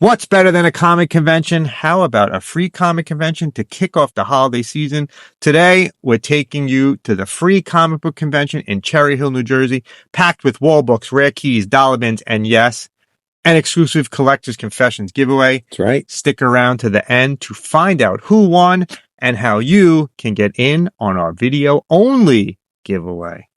What's better than a comic convention? How about a free comic convention to kick off the holiday season? Today, we're taking you to the free comic book convention in Cherry Hill, New Jersey, packed with wall books, rare keys, dollar bins, and yes, an exclusive collector's confessions giveaway. That's right. Stick around to the end to find out who won and how you can get in on our video only giveaway.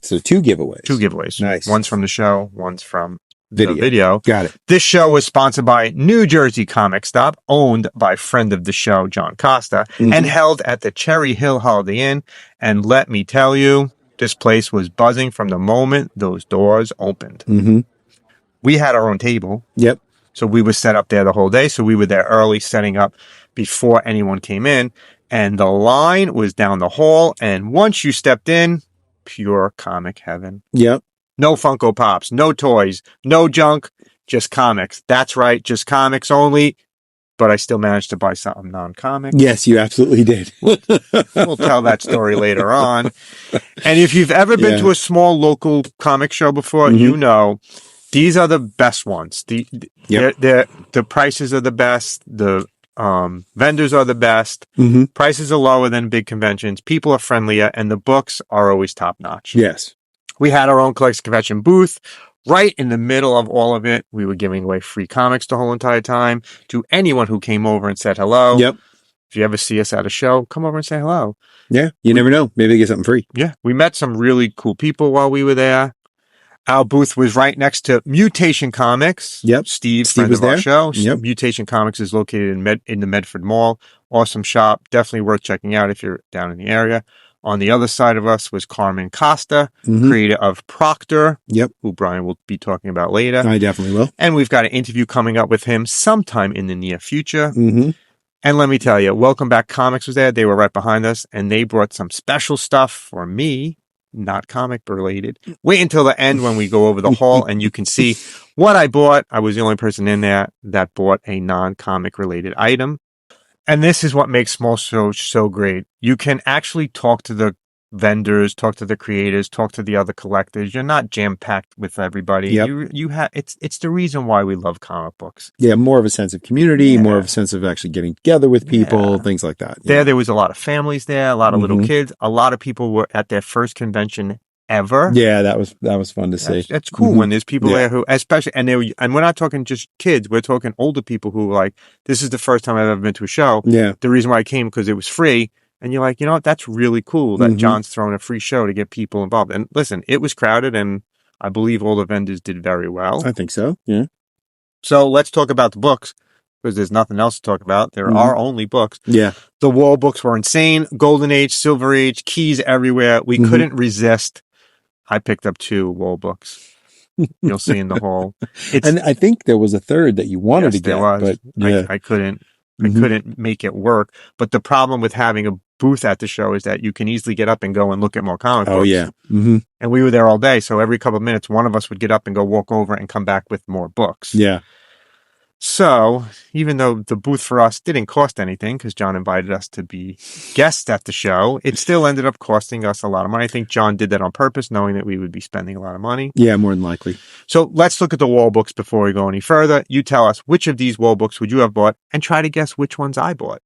So two giveaways. Two giveaways. Nice. One's from the show, one's from Video. the video. Got it. This show was sponsored by New Jersey Comic Stop, owned by friend of the show, John Costa, and held at the Cherry Hill Holiday Inn. And let me tell you, this place was buzzing from the moment those doors opened. We had our own table. Yep. So we were set up there the whole day. So we were there early, setting up before anyone came in. And the line was down the hall. And once you stepped in, pure comic heaven. Yep. No Funko Pops, no toys, no junk, just comics. That's right, just comics only. But I still managed to buy something non-comic. Yes, you absolutely did. We'll tell that story later on. And if you've ever been to a small local comic show before, you know these are the best ones. The prices are the best. The vendors are the best. Prices are lower than big conventions. People are friendlier, and the books are always top notch. Yes. We had our own collector's convention booth. Right in the middle of all of it, we were giving away free comics the whole entire time to anyone who came over and said hello. Yep. If you ever see us at a show, come over and say hello. Yeah. You never know. Maybe they get something free. Yeah. We met some really cool people while we were there. Our booth was right next to Mutation Comics. Yep. Steve Steve was of our there. show. Yep. Mutation Comics is located in the Medford Mall. Awesome shop. Definitely worth checking out if you're down in the area. On the other side of us was Carmin Costa, creator of Proctor. Yep. Who Brian will be talking about later. I definitely will. And we've got an interview coming up with him sometime in the near future. Mm-hmm. And let me tell you, Welcome Back Comics was there. They were right behind us, and they brought some special stuff for me, not comic related. Wait until the end when we go over the haul and you can see what I bought. I was the only person in there that bought a non-comic related item. And this is what makes small shows so great. You can actually talk to the vendors, talk to the creators, talk to the other collectors. You're not jam-packed with everybody. Yep. You have it's the reason why we love comic books. Yeah, more of a sense of community, more of a sense of actually getting together with people, things like that. There was a lot of families there, a lot of little kids. A lot of people were at their first convention ever. Yeah, that was fun to see. That's cool when there's people there who, especially, and we're not talking just kids. We're talking older people who are like, this is the first time I've ever been to a show. Yeah. The reason why I came because it was free. And you're like, you know what? That's really cool that John's throwing a free show to get people involved. And listen, it was crowded, and I believe all the vendors did very well. I think so. Yeah. So let's talk about the books, because there's nothing else to talk about. There are only books. Yeah. The wall books were insane. Golden Age, Silver Age, keys everywhere. We couldn't resist. I picked up 2 wall books. You'll see in the hall. And I think there was a third that you wanted to get, but I couldn't. I couldn't make it work. But the problem with having a booth at the show is that you can easily get up and go and look at more comic books. Oh, yeah. And we were there all day. So every couple of minutes, one of us would get up and go walk over and come back with more books. Yeah. So even though the booth for us didn't cost anything, because John invited us to be guests at the show, it still ended up costing us a lot of money. I think John did that on purpose, knowing that we would be spending a lot of money. Yeah, more than likely. So let's look at the wall books before we go any further. You tell us, which of these wall books would you have bought, and try to guess which ones I bought.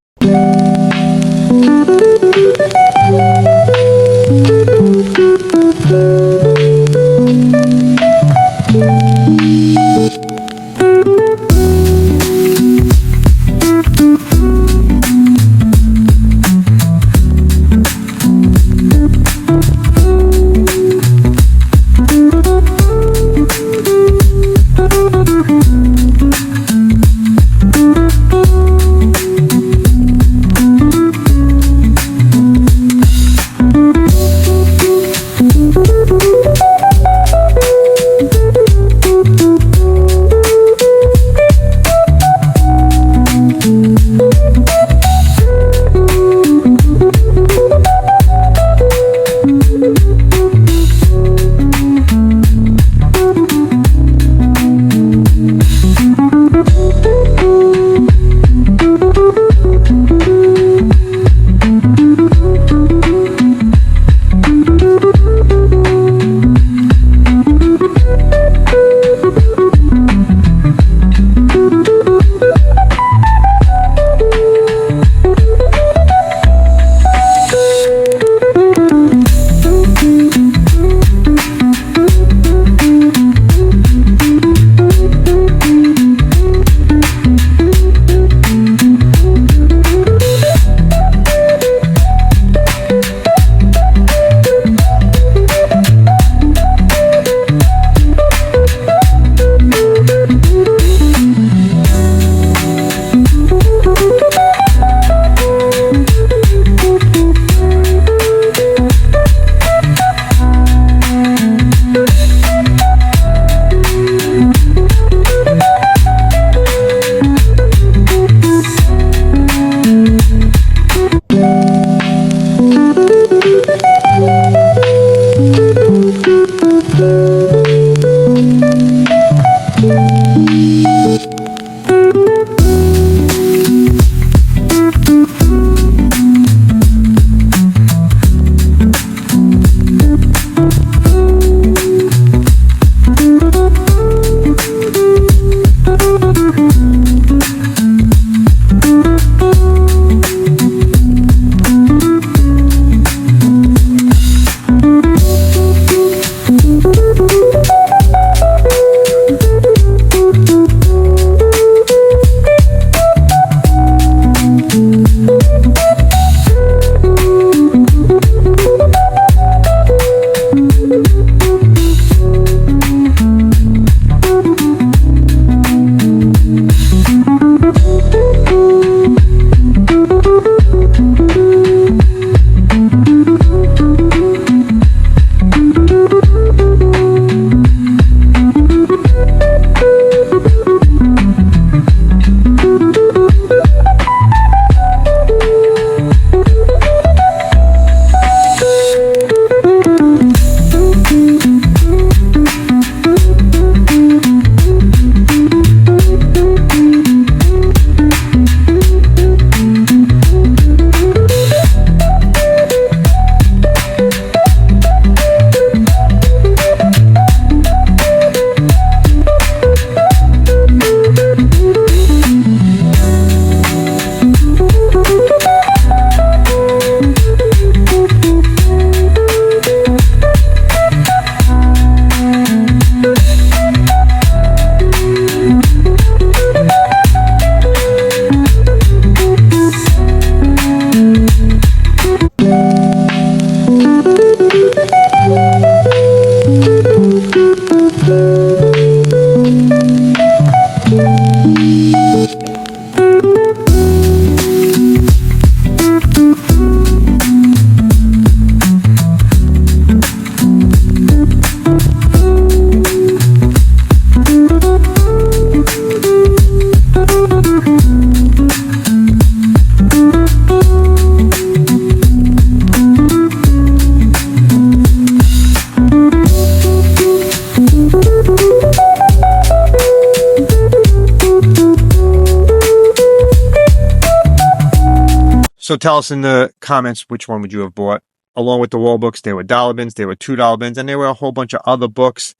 So tell us in the comments which one would you have bought. Along with the wall books, there were dollar bins, there were $2 bins, and there were a whole bunch of other books.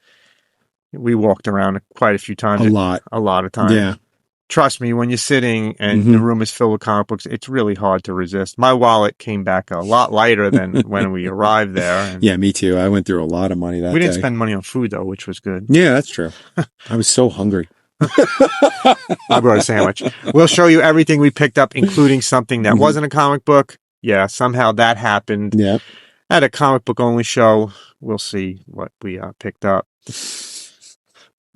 We walked around quite a few times. A lot of times. Yeah. trust me, when you're sitting and the room is filled with comic books, it's really hard to resist. My wallet came back a lot lighter than when we arrived there. And yeah, me too. I went through a lot of money that day. we didn't spend money on food, though, which was good. Yeah, that's true. I was so hungry. I brought a sandwich. We'll show you everything we picked up, including something that wasn't a comic book. Yeah, somehow that happened. Yeah. At a comic book only show. We'll see what we picked up.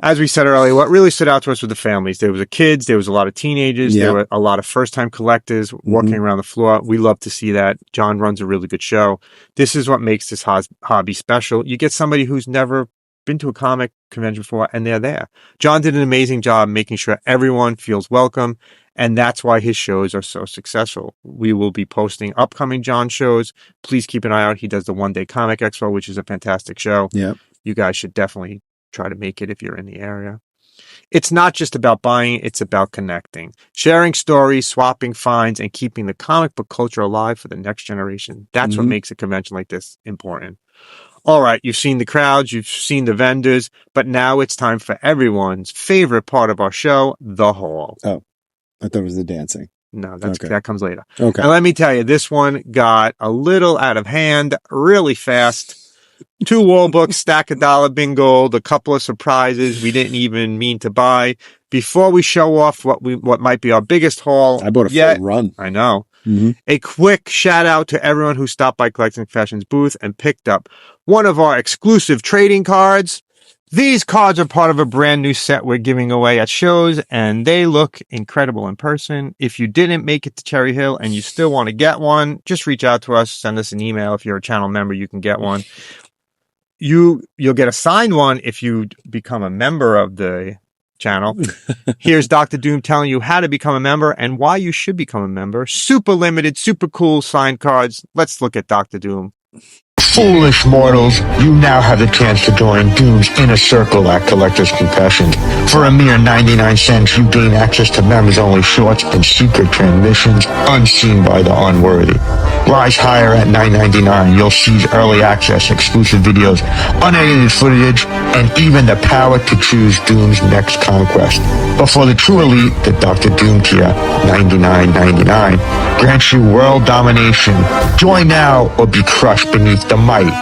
As we said earlier, what really stood out to us were the families. There was the kids, there was a lot of teenagers, there were a lot of first-time collectors walking around the floor. We love to see that. John runs a really good show. This is what makes this hobby special. You get somebody who's never been to a comic convention before, and they're there. John did an amazing job making sure everyone feels welcome, and that's why his shows are so successful. We will be posting upcoming John shows. Please keep an eye out. He does the One Day Comic Expo, which is a fantastic show. Yeah. You guys should definitely try to make it if you're in the area. It's not just about buying, it's about connecting, sharing stories, swapping finds, and keeping the comic book culture alive for the next generation. That's what makes a convention like this important. All right, you've seen the crowds, you've seen the vendors, but now it's time for everyone's favorite part of our show, the hall. Oh, I thought it was the dancing. No, that comes later. Okay. And let me tell you, this one got a little out of hand really fast. 2 wall books, stack of dollar bingo, a couple of surprises we didn't even mean to buy. Before we show off what might be our biggest haul, I bought a full run. I know. A quick shout out to everyone who stopped by Collector's Confessions booth and picked up one of our exclusive trading cards. These cards are part of a brand new set we're giving away at shows, and they look incredible in person. If you didn't make it to Cherry Hill and you still want to get one, just reach out to us, send us an email. If you're a channel member, you can get one. You'll get a signed one if you become a member of the channel. Here's Dr. Doom telling you how to become a member and why you should become a member. Super limited, super cool signed cards. Let's look at Dr. Doom. Foolish mortals, you now have the chance to join Doom's inner circle at Collector's Confessions. For a mere 99 cents, you gain access to members-only shorts and secret transmissions unseen by the unworthy. Rise higher at $9.99. You'll seize early access, exclusive videos, unedited footage, and even the power to choose Doom's next conquest. But for the true elite, the Dr. Doom tier, $99.99, grants you world domination. Join now or be crushed beneath the might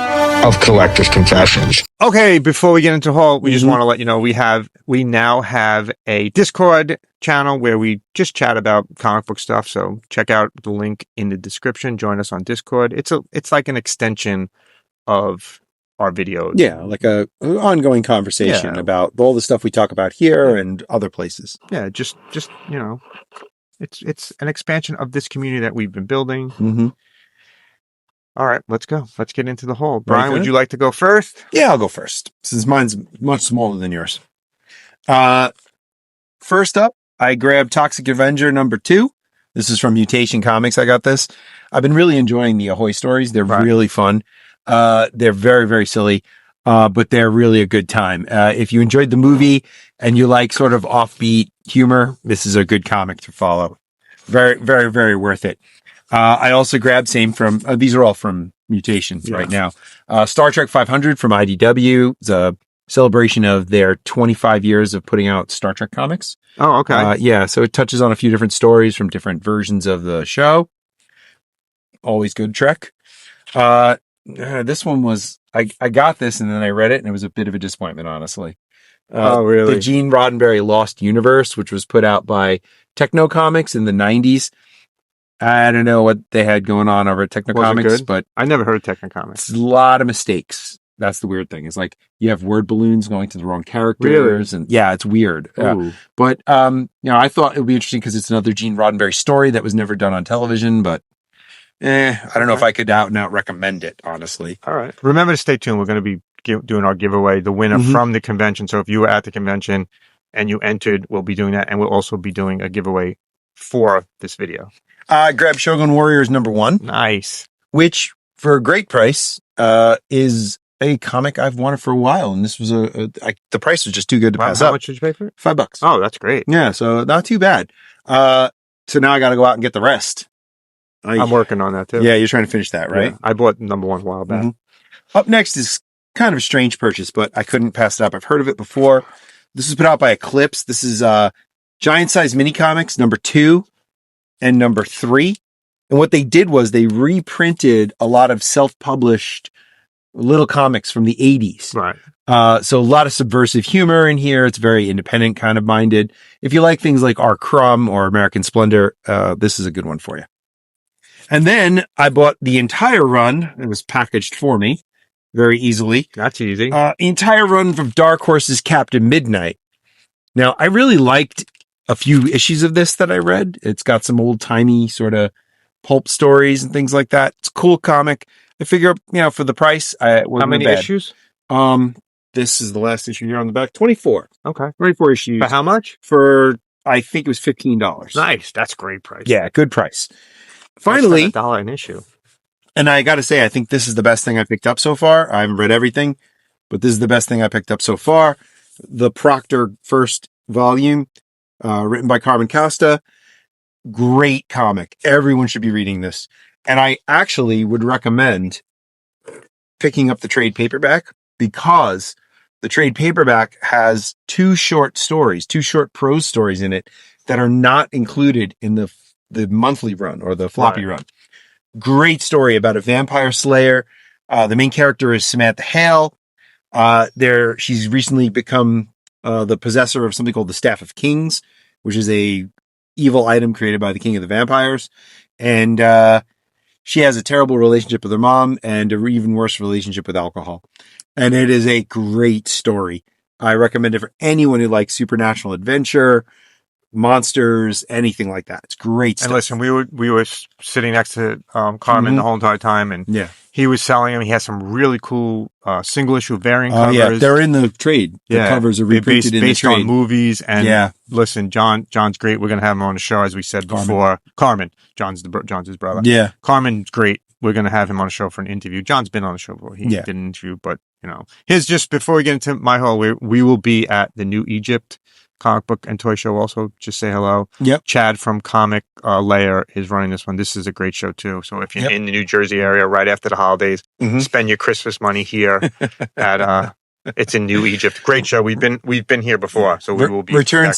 of Collector's Confessions. Okay, before we get into haul, we just want to let you know we now have a Discord channel where we just chat about comic book stuff. So check out the link in the description. Join us on Discord. It's like an extension of our videos. Yeah, like a ongoing conversation about all the stuff we talk about here and other places. Yeah, just it's an expansion of this community that we've been building. All right, let's go. Let's get into the haul. Brian, would you like to go first? Yeah, I'll go first, since mine's much smaller than yours. First up, I grabbed Toxic Avenger #2. This is from Mutation Comics. I got this. I've been really enjoying the Ahoy stories. They're really fun. They're very, very silly, but they're really a good time. If you enjoyed the movie and you like sort of offbeat humor, this is a good comic to follow. Very, very, very worth it. I also grabbed these are all from Mutations right now. Star Trek 500 from IDW. It's a celebration of their 25 years of putting out Star Trek comics. Oh, okay. So it touches on a few different stories from different versions of the show. Always good Trek. This one was, I got this and then I read it and it was a bit of a disappointment, honestly. Oh, really? The Gene Roddenberry Lost Universe, which was put out by Techno Comics in the 90s. I don't know what they had going on over at Techno Comics, but I never heard of Techno Comics. It's a lot of mistakes. That's the weird thing. It's like you have word balloons going to the wrong characters, and yeah, it's weird. But I thought it would be interesting because it's another Gene Roddenberry story that was never done on television. But I don't know if I could out and out recommend it, honestly. All right. Remember to stay tuned. We're going to be doing our giveaway, the winner from the convention. So if you were at the convention and you entered, we'll be doing that, and we'll also be doing a giveaway for this video. I grabbed Shogun Warriors #1. Nice. Which, for a great price, is a comic I've wanted for a while. And this was the price was just too good to pass up. How much did you pay for it? $5. Oh, that's great. Yeah, so not too bad. So now I got to go out and get the rest. I'm working on that too. Yeah, you're trying to finish that, right? Yeah, I bought #1 a while back. Up next is kind of a strange purchase, but I couldn't pass it up. I've heard of it before. This was put out by Eclipse. This is giant size mini comics, number 2 and number 3. And what they did was they reprinted a lot of self-published little comics from the 80s. Right. So a lot of subversive humor in here. It's very independent kind of minded. If you like things like R. Crumb or American Splendor, this is a good one for you. And then I bought the entire run. It was packaged for me very easily. That's easy. The entire run from Dark Horse's Captain Midnight. Now, I really liked a few issues of this that I read. It's got some old timey sort of pulp stories and things like that. It's a cool comic. I figure, for the price, How many issues? This is the last issue here on the back. 24. Okay. 24 issues. For how much? I think it was $15. Nice. That's a great price. Yeah, good price. Finally, $1 an issue. and I got to say, I think this is the best thing I picked up so far. I haven't read everything, but this is the best thing I picked up so far. The Proctor first volume, written by Carmin Costa. Great comic. Everyone should be reading this. And I actually would recommend picking up the trade paperback because the trade paperback has 2 short prose stories in it that are not included in the monthly run or the floppy run. Great story about a vampire slayer. The main character is Samantha Hale. She's recently become the possessor of something called the Staff of Kings, which is a evil item created by the king of the vampires. And she has a terrible relationship with her mom and an even worse relationship with alcohol. And it is a great story. I recommend it for anyone who likes supernatural adventure, monsters, anything like that. It's great stuff. And listen, we were sitting next to Carmin the whole entire time, and he was selling them. He has some really cool single issue variant covers. Yeah, they're in the trade. The covers are reprinted in the trade. Based on movies. And listen, John's great. We're gonna have him on the show, as we said before. Carmin, John's his brother. Yeah, Carmin's great. We're gonna have him on the show for an interview. John's been on the show before. He did an interview, but here's just before we get into my haul. We will be at the New Egypt comic book and toy show also. Just say hello. Yep. Chad from Comic Lair is running this one. This is a great show too. So if you're in the New Jersey area right after the holidays, spend your Christmas money here at it's in New Egypt. Great show. We've been here before, so we will be return back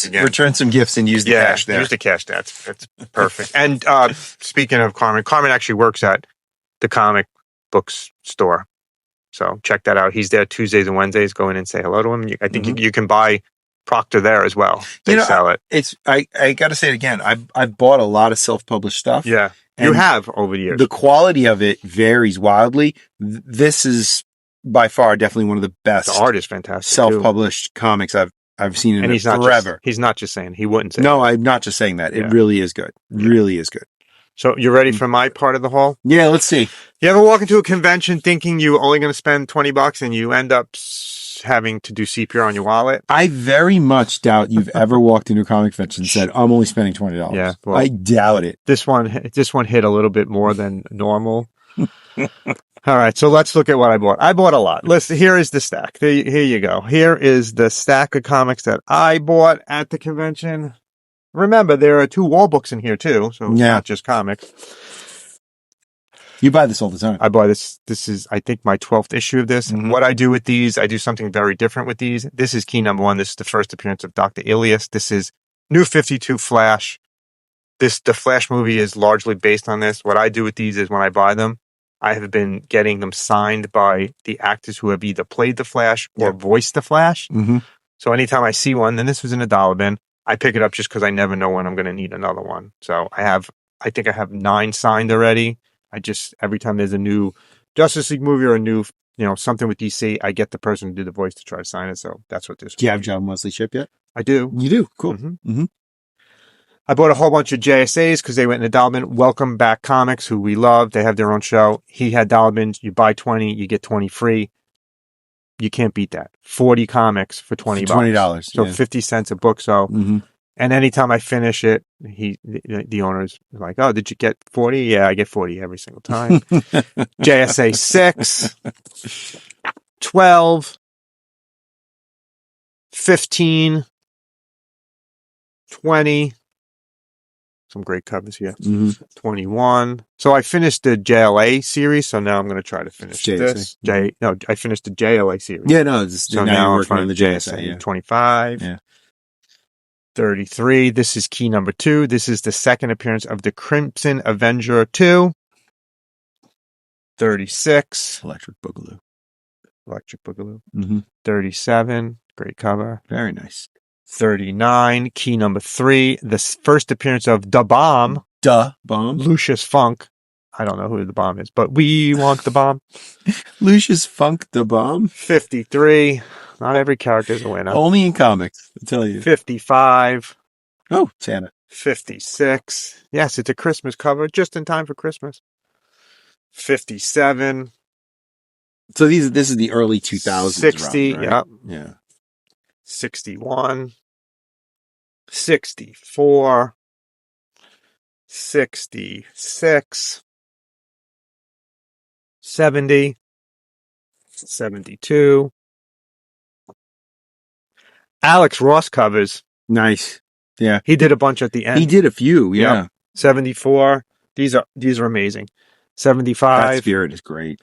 some gifts and use the cash there. Use the cash. That's perfect. And speaking of Carmin actually works at the comic books store. So check that out. He's there Tuesdays and Wednesdays. Go in and say hello to him. I think you can buy Proctor there as well. They sell it. I got to say it again. I've bought a lot of self-published stuff. Yeah, you have over the years. The quality of it varies wildly. This is by far definitely one of the best. The art is fantastic. Self-published comics I've seen in forever. He's not just saying. He wouldn't say. No, I'm not just saying that. It really is good. Really is good. So you ready for my part of the haul? Yeah, let's see. You ever walk into a convention thinking you're only going to spend $20 and you end up having to do CPR on your wallet? I very much doubt you've ever walked into a comic convention and said, I'm only spending $20. Yeah. Well, I doubt it. This one hit a little bit more than normal. All right. So let's look at what I bought. I bought a lot. Here is the stack. Here you go. Here is the stack of comics that I bought at the convention. Remember, there are 2 wall books in here too. So it's not just comics. You buy this all the time. I buy this. This is, I think, my 12th issue of this. And what I do with these, I do something very different with these. This is key number 1. This is the first appearance of Dr. Ilias. This is New 52 Flash. The Flash movie is largely based on this. What I do with these is when I buy them, I have been getting them signed by the actors who have either played the Flash or voiced the Flash. So anytime I see one, then this was in a dollar bin, I pick it up just because I never know when I'm going to need another one. So I think I have 9 signed already. Every time there's a new Justice League movie or a new, something with DC, I get the person to do the voice to try to sign it. So that's what this is. Do you have John Wesley Shipp yet? I do. You do? Cool. I bought a whole bunch of JSAs because they went in the dollar bin. Welcome Back Comics, who we love. They have their own show. He had dollar bins. You buy 20, you get 20 free. You can't beat that. 40 comics for $20. $20. So 50 cents a book. So, and anytime I finish it, the owner's like, oh, did you get 40? Yeah, I get 40 every single time. JSA 6, 12, 15, 20. Some great covers here. 21. So I finished the JLA series, so now I'm going to try to finish this. I finished the JLA series. Yeah, no. So now you're I'm working on the JSA. 25. 33. This is key number 2. This is the second appearance of the Crimson Avenger 2. 36. Electric Boogaloo. Electric Boogaloo. Mm-hmm. 37. Great cover. Very nice. 39. Key number 3. The first appearance of Da Bomb. Da Bomb. Lucius Funk. I don't know who the bomb is, but we want the bomb. Lucius Funk Da Bomb. 53. Not every character is a winner. Only in comics, I tell you. 55. Oh, Santa. 56. Yes, it's a Christmas cover, just in time for Christmas. 57. So this is the early 2000s. 60. run, right? Yep. Yeah. 61. 64. 66. 70. 72. Alex Ross covers. Nice. Yeah. He did a bunch at the end. He did a few. Yeah. Yep. 74. These are amazing. That 75. spirit is great.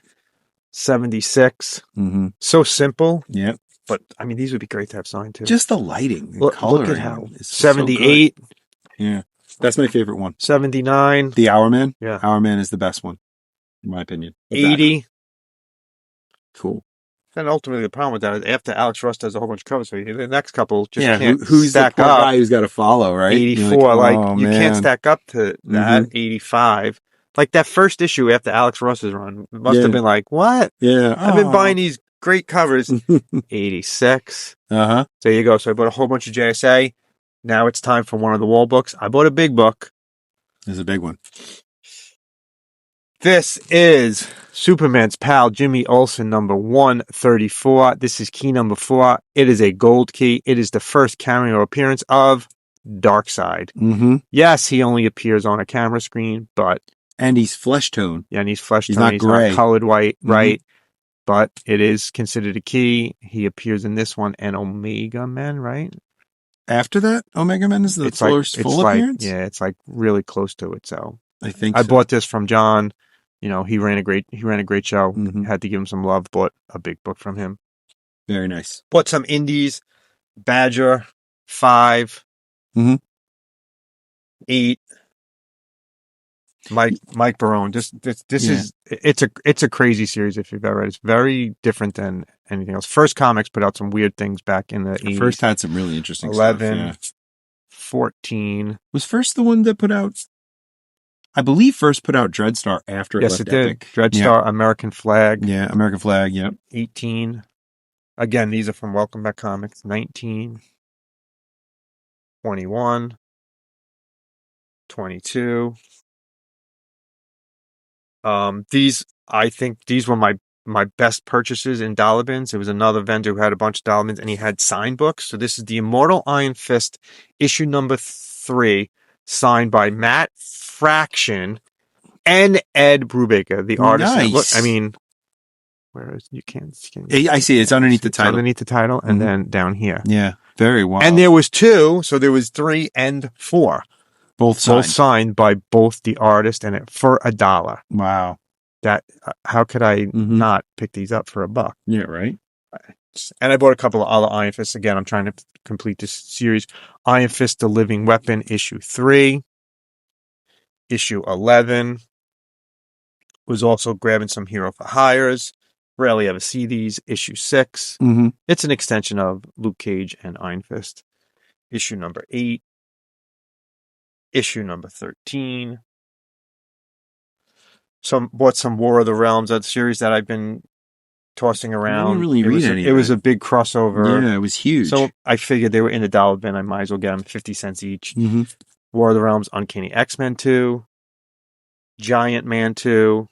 76. Mm-hmm. So simple, Yeah. but I mean, these would be great to have signed too. Just the lighting, the Look coloring. at how. Is so 78. good. Yeah. That's my favorite one. 79. The Hourman. Yeah. Hourman is the best one, in my opinion. 80. Cool. Then ultimately the problem with that is after Alex Ross does a whole bunch of covers, so the next couple just Yeah. can't Who's the stack poor up. guy who's got to follow, right? 84. Oh, You can't man. stack up to that. 85. Like that first issue after Alex Ross's run must have been like, what? Yeah. I've been buying these great covers. 86. Uh-huh. So there you go. So I bought a whole bunch of JSA. Now it's time for one of the wall books. I bought a big book. This is a big one. This is Superman's pal, Jimmy Olsen, number 134. This is key number 4. It is a gold key. It is the first cameo appearance of Darkseid. Mm-hmm. Yes, he only appears on a camera screen, but And he's flesh tone. yeah, and he's flesh He's tone. not He's gray. not colored white, Mhm. right? But it is considered a key. He appears in this one and Omega Men, right? After that, Omega Man is the first full appearance? Yeah, it's like really close to it. So I think I so. bought this from John. You know, he ran a great show. Mhm. Had to give him some love. Bought a big book from him. Very nice. Bought some indies. Badger 5, Mhm. 8. Mike Barone. This Yeah. it's a crazy series if you've ever read it. It's very different than anything else. First Comics put out some weird things back in the 80s. First had some really interesting 11, stuff. Yeah. 14. Was First the one that put out? I believe First put out Dreadstar after it Yes, left it did. Epic. Dreadstar, American Flag, Yeah, American Flag. Yep. 18. Again, these are from Welcome Back Comics. 19, 21, 22. I think these were my best purchases in dollar bins. There was another vendor who had a bunch of dollar bins and he had signed books. So this is the Immortal Iron Fist issue number 3, signed by Matt Fraction and Ed Brubaker, the artist. Nice. Look, I mean, where is you can't I see. It's underneath the it's title. underneath the title, and Mhm. then down here. Yeah. Very well. And there was 2, so there was 3 and 4, both signed. both signed by both the artist and it for $1. Wow. That how could I Mhm. not pick these up for $1? Yeah. Right. And I bought a couple of other Iron Fists. Again, I'm trying to complete this series. Iron Fist: The Living Weapon, issue 3, issue 11. Was also grabbing some Hero for Hires. Rarely ever see these. Issue 6. Mm-hmm. It's an extension of Luke Cage and Iron Fist. Issue number 8. Issue number 13. Bought some War of the Realms, that series that I've been tossing around. didn't really read any of It was it. a big crossover. Yeah, it was huge. So I figured they were in the dollar bin. I might as well get them 50 cents each. Mm-hmm. War of the Realms, Uncanny X-Men 2, Giant Man 2,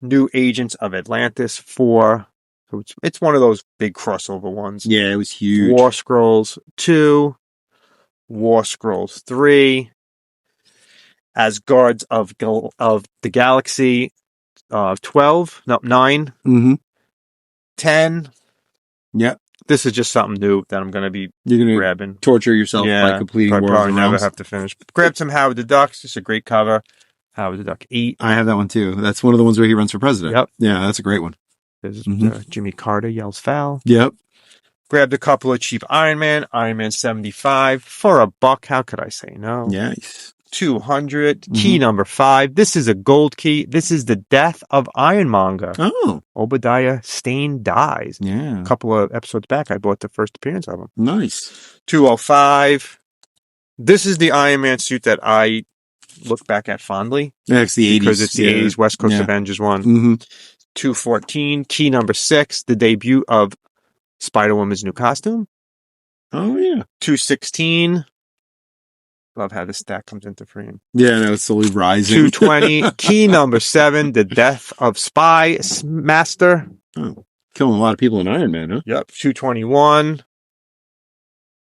New Agents of Atlantis 4. So it's one of those big crossover ones. Yeah, it was huge. War Scrolls 2, War Scrolls 3, Asgards of the Galaxy 9, Mm-hmm. 10. Yep. This is just something new that I'm going to be You're gonna grabbing. torture yourself by completing War of probably the never Realms. have to finish. Grab some Howard the Ducks. It's a great cover. Howard the Duck 8. I have that one too. That's one of the ones where he runs for president. Yep. Yeah, that's a great one. There's Mhm. Jimmy Carter yells foul. Yep. Grabbed a couple of cheap Iron Man 75 for $1. How could I say no? Nice. 200. Key number 5. This is a gold key. This is the Death of Ironmonger. Oh. Obadiah Stane dies. Yeah. A couple of episodes back, I bought the first appearance of him. Nice. 205. This is the Iron Man suit that I look back at fondly. Yeah, it's the 80s. Because it's the 80s West Coast Avengers one. 214. Key number 6. The debut of Spider-Woman's new costume. Oh, yeah. 216. Love how this stack comes into frame. Yeah, no, it's slowly rising. 220. Key number 7. The Death of Spy Master. Oh, killing a lot of people in Iron Man, huh? Yep. 221.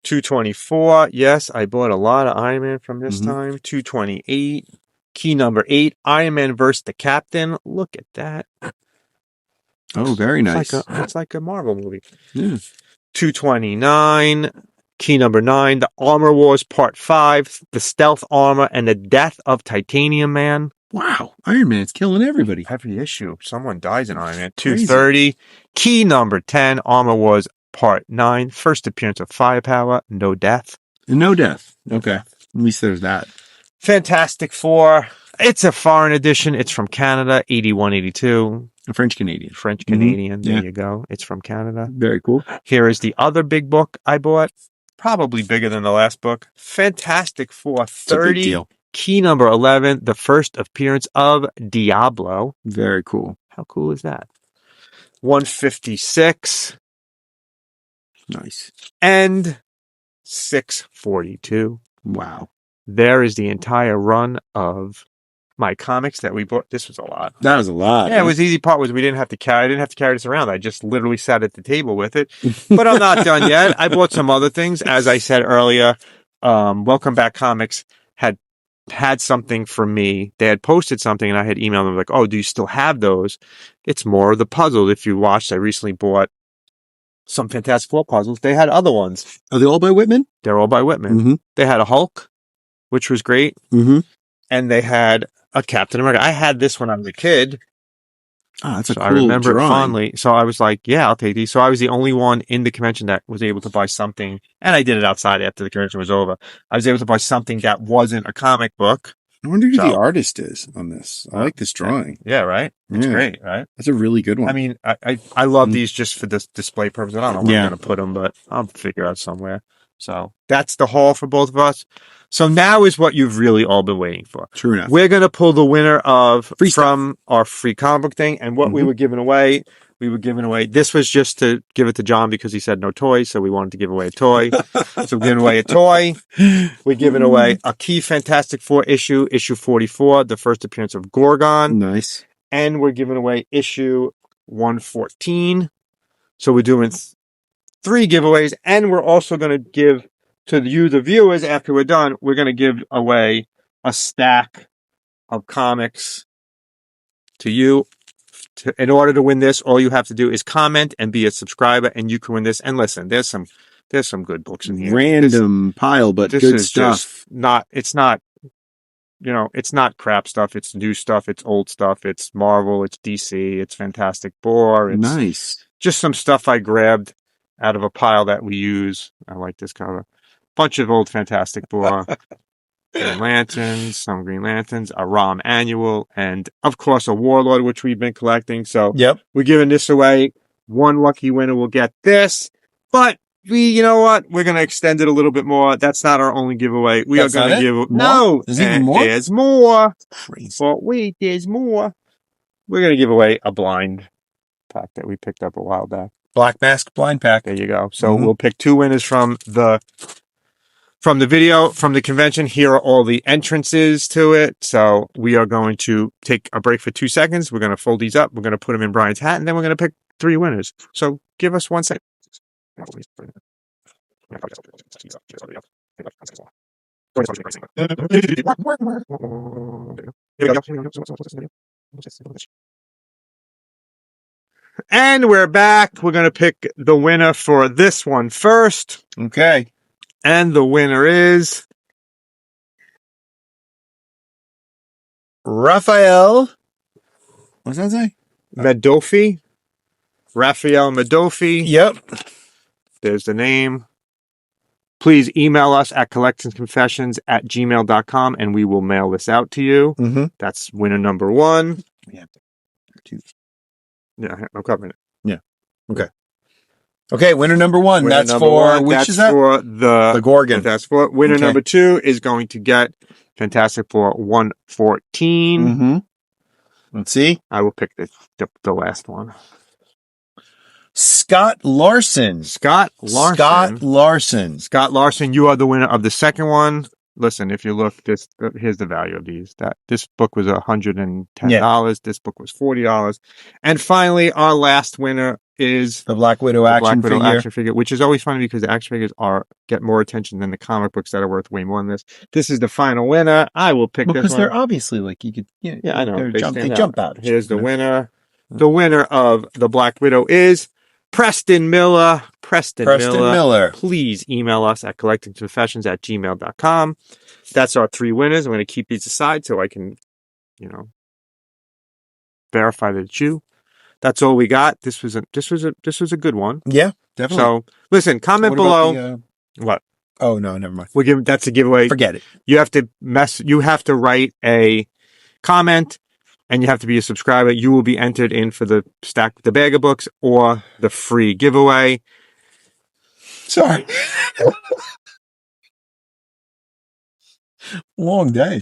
224. Yes, I bought a lot of Iron Man from this time. 228. Key number 8. Iron Man vs. the Captain. Look at that. Oh, very nice. It's like a Marvel movie. Yeah. 229. Key number 9. The Armor Wars Part 5. The Stealth Armor and the Death of Titanium Man. Wow. Iron Man's killing everybody. Every issue. Someone dies in Iron Man. 230. Key number 10. Armor Wars Part 9. First appearance of Firepower. No death. No death. Okay. At least there's that. Fantastic Four. It's a foreign edition. It's from Canada. 81-82. A French-Canadian. French-Canadian. There you go. It's from Canada. Very cool. Here is the other big book I bought. Probably bigger than the last book. Fantastic Four. 30. Deal. Key number 11. The first appearance of Diablo. Very cool. How cool is that? 156. Nice. And 642. Wow. There is the entire run of my comics that we bought. This was a lot. That was a lot. Yeah, it was the easy part was I didn't have to carry this around. I just literally sat at the table with it. But I'm not done yet. I bought some other things. As I said earlier, Welcome Back Comics had something for me. They had posted something and I had emailed them like, oh, do you still have those? It's more of the puzzles. If you watched, I recently bought some Fantastic Four puzzles. They had other ones. Are they all by Whitman? They're all by Whitman. They had a Hulk, which was great. And they had a Captain America. I had this when I was a kid. Oh, that's a cool I remember drawing. it fondly. So I was like, yeah, I'll take these. So I was the only one in the convention that was able to buy something. And I did it outside after the convention was over. I was able to buy something that wasn't a comic book. I wonder who the artist is on this. I like this drawing. Yeah, right? It's great, right? That's a really good one. I mean, I love these just for this display purpose. I don't know where I'm going to put them, but I'll figure out somewhere. So that's the haul for both of us. So now is what you've really all been waiting for. True enough. We're going to pull the winner of from our free comic book thing. And what we were giving away, this was just to give it to John because he said no toys. So we wanted to give away a toy. So we're giving away a toy. We're giving away a key Fantastic Four issue 44, the first appearance of Gorgon. Nice. And we're giving away issue 114. So we're doing 3 giveaways. And we're also going to give to you, the viewers, after we're done, we're going to give away a stack of comics to you. In order to win this, all you have to do is comment and be a subscriber, and you can win this. And listen, there's some good books in here. Random pile, but good stuff. It's not crap stuff. It's new stuff. It's old stuff. It's Marvel. It's DC. It's Fantastic Four. It's nice. Just some stuff I grabbed out of a pile that we use. I like this cover. Bunch of old Fantastic Four, Green Lanterns, some Green Lanterns, a ROM annual, and of course a Warlord, which we've been collecting. So we're giving this away. One lucky winner will get this, but you know what? We're going to extend it a little bit more. That's not our only giveaway. We are going to give no. There's even more. There's more. Crazy. But wait, there's more. We're going to give away a blind pack that we picked up a while back. Black Mask blind pack. There you go. So we'll pick 2 winners from the video, from the convention. Here are all the entrances to it. So we are going to take a break for 2 seconds. We're going to fold these up. We're going to put them in Brian's hat, and then we're going to pick 3 winners. So give us 1 second. And we're back. We're going to pick the winner for this one first. Okay. And the winner is Raphael. What's that say? Madoffi. Raphael Madoffi. Yep. There's the name. Please email us at collectionsconfessions@gmail.com and we will mail this out to you. Mm-hmm. That's winner number 1. Yeah. Yeah, I'm covering it. Yeah. Okay. Okay, winner number 1. Winner That's number for, 1, which that's is that? for the Gorgon. That's for winner Okay. number 2 is going to get Fantastic Four 114. Mm-hmm. Let's see. I will pick the last one. Scott Larson. Scott Larson, you are the winner of the second one. Listen, if you look, here's the value of these. This book was $110. Yeah. This book was $40. And finally, our last winner is The Black Widow action figure. which is always funny because the action figures get more attention than the comic books that are worth way more than this. This is the final winner. I will pick this one. Because they're obviously like you could. Yeah, I know. They jump out. Here's the winner. The winner of the Black Widow is Preston Miller. Preston Miller. Please email us at collectingsconfessions@gmail.com. That's our 3 winners. I'm going to keep these aside so I can, verify that it's you. That's all we got. This was a good one. Yeah, definitely. So listen, comment below. What? Oh no, never mind. That's a giveaway. Forget it. You have to write a comment. And you have to be a subscriber. You will be entered in for the bag of books or the free giveaway. Sorry. Long day.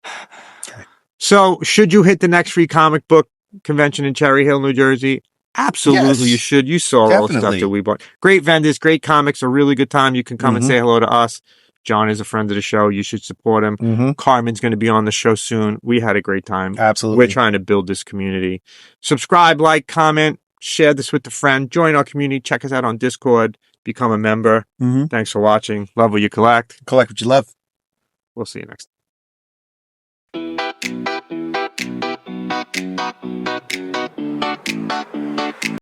Okay. So, should you hit the next free comic book convention in Cherry Hill, New Jersey? Absolutely, yes. You should. You saw all the stuff that we bought. Great vendors, great comics, a really good time. You can come and say hello to us. John is a friend of the show. You should support him. Mm-hmm. Carmin's going to be on the show soon. We had a great time. Absolutely. We're trying to build this community. Subscribe, like, comment, share this with a friend. Join our community. Check us out on Discord. Become a member. Mm-hmm. Thanks for watching. Love what you collect. Collect what you love. We'll see you next time.